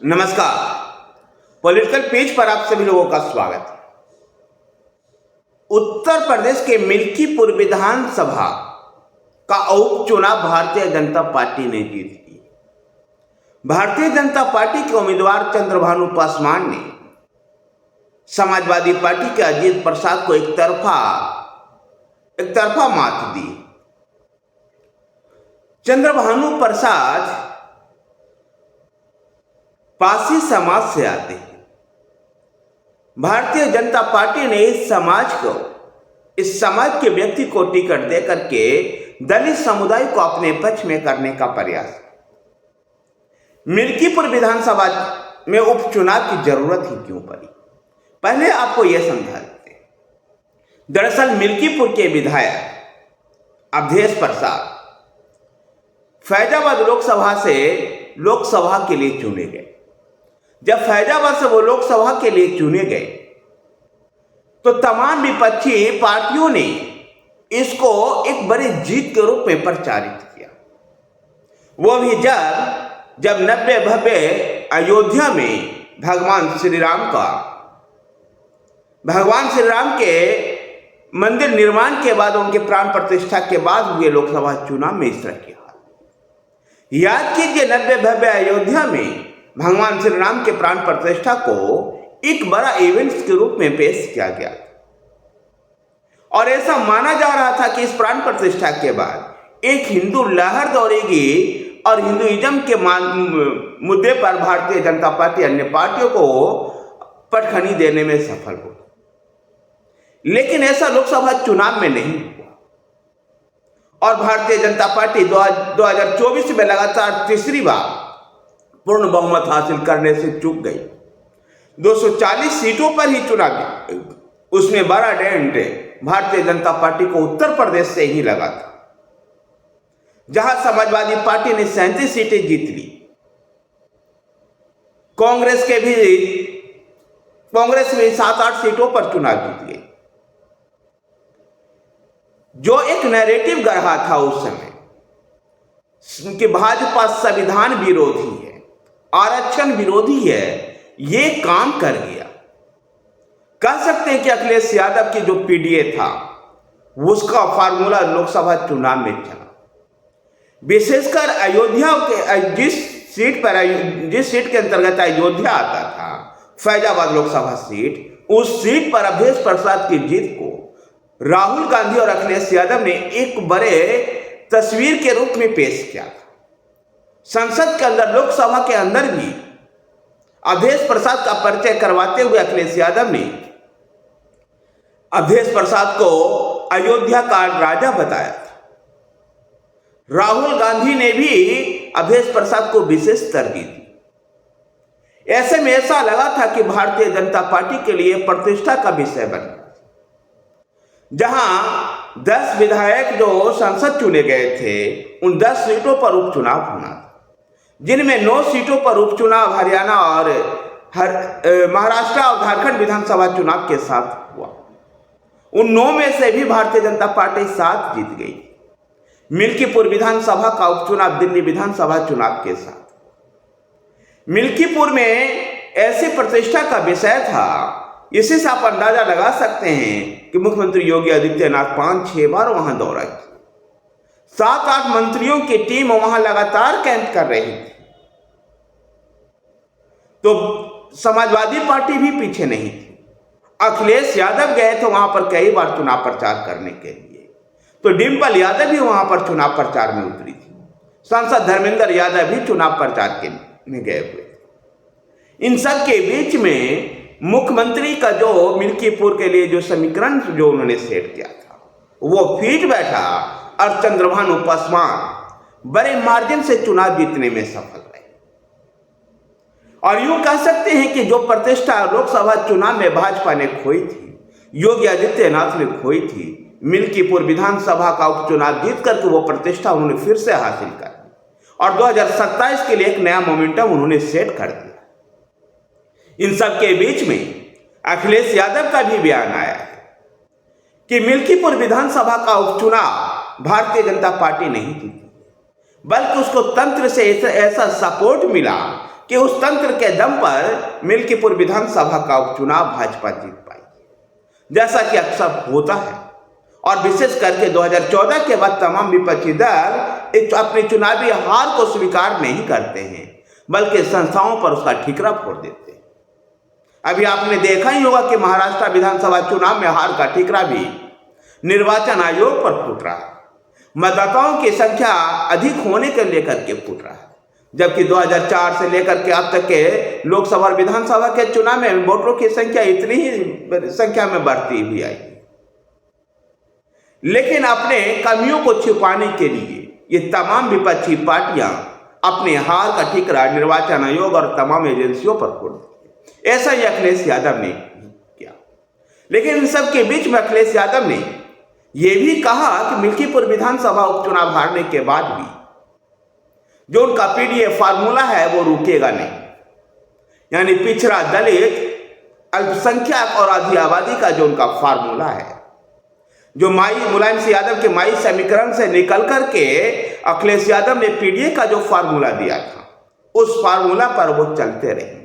नमस्कार। Political page पर आप सभी लोगों का स्वागत है। उत्तर प्रदेश के मिल्कीपुर विधानसभा का उपचुनाव भारतीय जनता पार्टी ने जीत लिया। भारतीय जनता पार्टी के उम्मीदवार चंद्रभानु पासवान ने समाजवादी पार्टी के अजीत प्रसाद को एक तरफा मात दी। चंद्रभानु प्रसाद पासी समाज से आते हैं। भारतीय जनता पार्टी ने इस समाज के व्यक्ति को टिकट देकर के दलित समुदाय को अपने पक्ष में करने का प्रयास। मिल्कीपुर विधानसभा में उपचुनाव की जरूरत ही क्यों पड़ी, पहले आपको यह समझा देते हैं। दरअसल मिल्कीपुर के विधायक अवधेश प्रसाद फैजाबाद लोकसभा से लोकसभा के लिए चुने गए। जब फैजाबाद से वो लोकसभा के लिए चुने गए तो तमाम विपक्षी पार्टियों ने इसको एक बड़ी जीत के रूप में प्रचारित किया। वो भी जब नव्य भव्य अयोध्या में भगवान श्री राम के मंदिर निर्माण के बाद, उनके प्राण प्रतिष्ठा के बाद हुए लोकसभा चुनाव में इस तरह की हाल। याद कीजिए, नव्य भव्य अयोध्या में भगवान श्री राम के प्राण प्रतिष्ठा को एक बड़ा इवेंट्स के रूप में पेश किया गया और ऐसा माना जा रहा था कि इस प्राण प्रतिष्ठा के बाद एक हिंदू लहर दौड़ेगी और हिंदुइज्म के मुद्दे पर भारतीय जनता पार्टी अन्य पार्टियों को पटखनी देने में सफल होगी। लेकिन ऐसा लोकसभा चुनाव में नहीं हुआ और भारतीय जनता पार्टी 2024 में लगातार तीसरी बार पूर्ण बहुमत हासिल करने से चूक गई। 240 सीटों पर ही चुनाव, उसमें बड़ा डेंट भारतीय जनता पार्टी को उत्तर प्रदेश से ही लगा था, जहां समाजवादी पार्टी ने 37 सीटें जीत ली। कांग्रेस भी 7-8 सीटों पर चुनाव जीत गई। जो एक नैरेटिव गढ़ा था उस समय कि भाजपा संविधान विरोधी है, आरक्षण विरोधी है, ये काम कर गया। कह सकते हैं कि अखिलेश यादव की जो पीडीए था उसका फार्मूला लोकसभा चुनाव में चला। विशेषकर अयोध्या के जिस सीट के अंतर्गत अयोध्या आता था, फैजाबाद लोकसभा सीट, उस सीट पर अवधेश प्रसाद की जीत को राहुल गांधी और अखिलेश यादव ने एक बड़े तस्वीर के रूप में पेश किया था। संसद के अंदर, लोकसभा के अंदर भी अवधेश प्रसाद का परिचय करवाते हुए अखिलेश यादव ने अवधेश प्रसाद को अयोध्या का राजा बताया था। राहुल गांधी ने भी अवधेश प्रसाद को विशेष तरजीह दी। ऐसे में ऐसा लगा था कि भारतीय जनता पार्टी के लिए प्रतिष्ठा का विषय बन गया, जहां 10 विधायक जो संसद चुने गए थे, उन 10 सीटों पर उपचुनाव होना था, जिनमें 9 सीटों पर उपचुनाव हरियाणा और महाराष्ट्र और झारखंड विधानसभा चुनाव के साथ हुआ। उन 9 में से भी भारतीय जनता पार्टी 7 जीत गई। मिल्कीपुर विधानसभा का उपचुनाव दिल्ली विधानसभा चुनाव के साथ। मिल्कीपुर में ऐसी प्रतिष्ठा का विषय था, इसी से आप अंदाजा लगा सकते हैं कि मुख्यमंत्री योगी आदित्यनाथ 5-6 बार वहां दौरा किया। 7-8 मंत्रियों की टीम वहां लगातार कैंप कर रही थी। तो समाजवादी पार्टी भी पीछे नहीं थी। अखिलेश यादव गए थे वहां पर कई बार चुनाव प्रचार करने के लिए, तो डिंपल यादव भी वहां पर चुनाव प्रचार में उतरी थी। सांसद धर्मेंद्र यादव भी चुनाव प्रचार में गए हुए थे। इन सब के बीच में मुख्यमंत्री का जो मिल्कीपुर के लिए जो समीकरण जो उन्होंने सेट किया था, वो फीट बैठा और चंद्रभानु पासवान बड़े मार्जिन से चुनाव जीतने में सफल रहे। और यूं कह सकते हैं कि जो प्रतिष्ठा लोकसभा चुनाव में भाजपा ने खोई थी, योगी आदित्यनाथ ने खोई थी, मिल्कीपुर विधानसभा का उपचुनाव जीत करके वो प्रतिष्ठा उन्होंने फिर से हासिल कर दी और 2027 के लिए एक नया मोमेंटम उन्होंने सेट कर दिया। इन सब के बीच में अखिलेश यादव का भी बयान आया है कि मिल्कीपुर विधानसभा का उपचुनाव भारतीय जनता पार्टी नहीं जीती, बल्कि उसको तंत्र से ऐसा सपोर्ट मिला कि उस तंत्र के दम पर मिल्कीपुर विधानसभा का उपचुनाव भाजपा जीत पाई, जैसा कि अक्सर होता है। और विशेष करके 2014 के बाद तमाम विपक्षी दल अपनी चुनावी हार को स्वीकार नहीं करते हैं, बल्कि संस्थाओं पर उसका ठिकरा फोड़ देते हैं। अभी आपने देखा ही होगा कि महाराष्ट्र विधानसभा चुनाव में हार का ठिकरा भी निर्वाचन आयोग पर फूट रहा है। मतदाताओं की संख्या अधिक होने के लेकर के फूट रहा है, जबकि 2004 से लेकर के अब तक के लोकसभा और विधानसभा के चुनाव में वोटरों की संख्या इतनी ही संख्या में बढ़ती हुई आई। लेकिन अपने कमियों को छिपाने के लिए ये तमाम विपक्षी पार्टियां अपने हार का ठिकरा निर्वाचन आयोग और तमाम एजेंसियों पर फोड़ दी। ऐसा ही अखिलेश यादव ने किया। लेकिन इन सब के बीच में अखिलेश यादव ने यह भी कहा कि मिल्कीपुर विधानसभा उपचुनाव हारने के बाद भी जो उनका पीडीए फार्मूला है वो रुकेगा नहीं। यानी पिछड़ा, दलित, अल्पसंख्यक और आधी आबादी का जो उनका फार्मूला है, जो मुलायम सिंह यादव के माई समीकरण से निकल करके अखिलेश यादव ने पीडीए का जो फार्मूला दिया था, उस फार्मूला पर वो चलते रहे।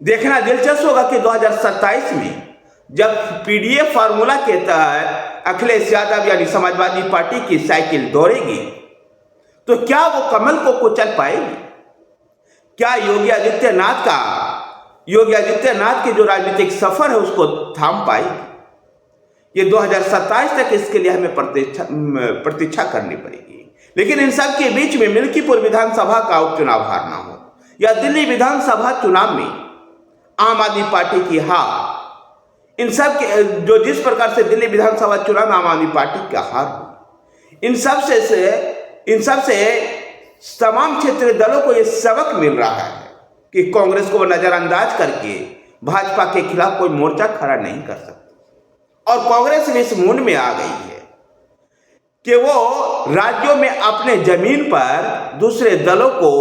देखना दिलचस्प होगा कि 2027 में जब पीडीए फार्मूला के तहत अखिलेश यादव यानी समाजवादी पार्टी की साइकिल दौड़ेगी, तो क्या वो कमल को कुचल पाएगी? क्या योगी आदित्यनाथ की जो राजनीतिक सफर है उसको थाम पाएगी? ये 2027 तक इसके लिए हमें प्रतीक्षा करनी पड़ेगी। लेकिन इन सब के बीच में मिल्कीपुर विधानसभा का उपचुनाव हारना हो या दिल्ली विधानसभा चुनाव में आम आदमी पार्टी की हार, इन सब के जो जिस प्रकार से दिल्ली विधानसभा चुनाव में आम आदमी पार्टी का हार हो, इन सब से तमाम क्षेत्रीय दलों को यह सबक मिल रहा है कि कांग्रेस को नजरअंदाज करके भाजपा के खिलाफ कोई मोर्चा खड़ा नहीं कर सकती। और कांग्रेस भी इस मूड में आ गई है कि वो राज्यों में अपने जमीन पर दूसरे दलों को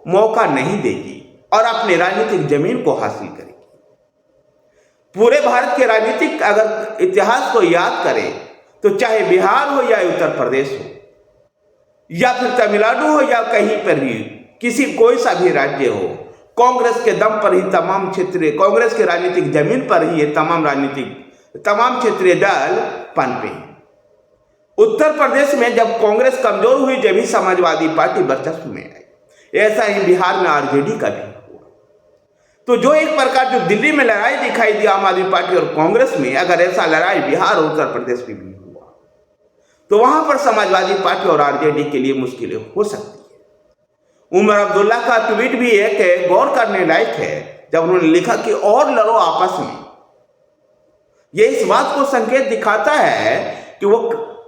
मौका नहीं देगी और अपने राजनीतिक जमीन को हासिल करेगी। पूरे भारत के राजनीतिक अगर इतिहास को याद करें तो चाहे बिहार हो या उत्तर प्रदेश हो या फिर तमिलनाडु हो या कहीं पर भी कोई सा भी राज्य हो, कांग्रेस के दम पर ही तमाम क्षेत्रीय, कांग्रेस के राजनीतिक जमीन पर ही ये तमाम क्षेत्रीय दल पनपे। उत्तर प्रदेश में जब कांग्रेस कमजोर हुई, जब ही समाजवादी पार्टी वर्चस्व में आई। ऐसा ही बिहार में आरजेडी का भी हुआ। तो जो एक प्रकार जो दिल्ली में लड़ाई दिखाई दी आम आदमी पार्टी और कांग्रेस में, अगर ऐसा लड़ाई बिहार और उत्तर प्रदेश में भी हुआ तो वहां पर समाजवादी पार्टी और आरजेडी के लिए मुश्किलें हो सकती है। उमर अब्दुल्ला का ट्वीट भी एक गौर करने लायक है, जब उन्होंने लिखा कि और लड़ो आपस में। यह इस बात को संकेत दिखाता है कि वो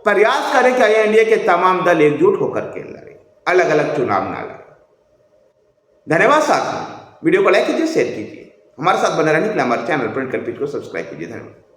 प्रयास करें कि एनडीए के तमाम दल एकजुट होकर के लड़े, अलग अलग चुनाव ना लड़े। धन्यवाद साथियों, वीडियो को लाइक कीजिए, शेयर कीजिए, हमारे साथ बने रहने के लिए हमारे चैनल प्रिंट कर पेज को सब्सक्राइब कीजिए। धन्यवाद।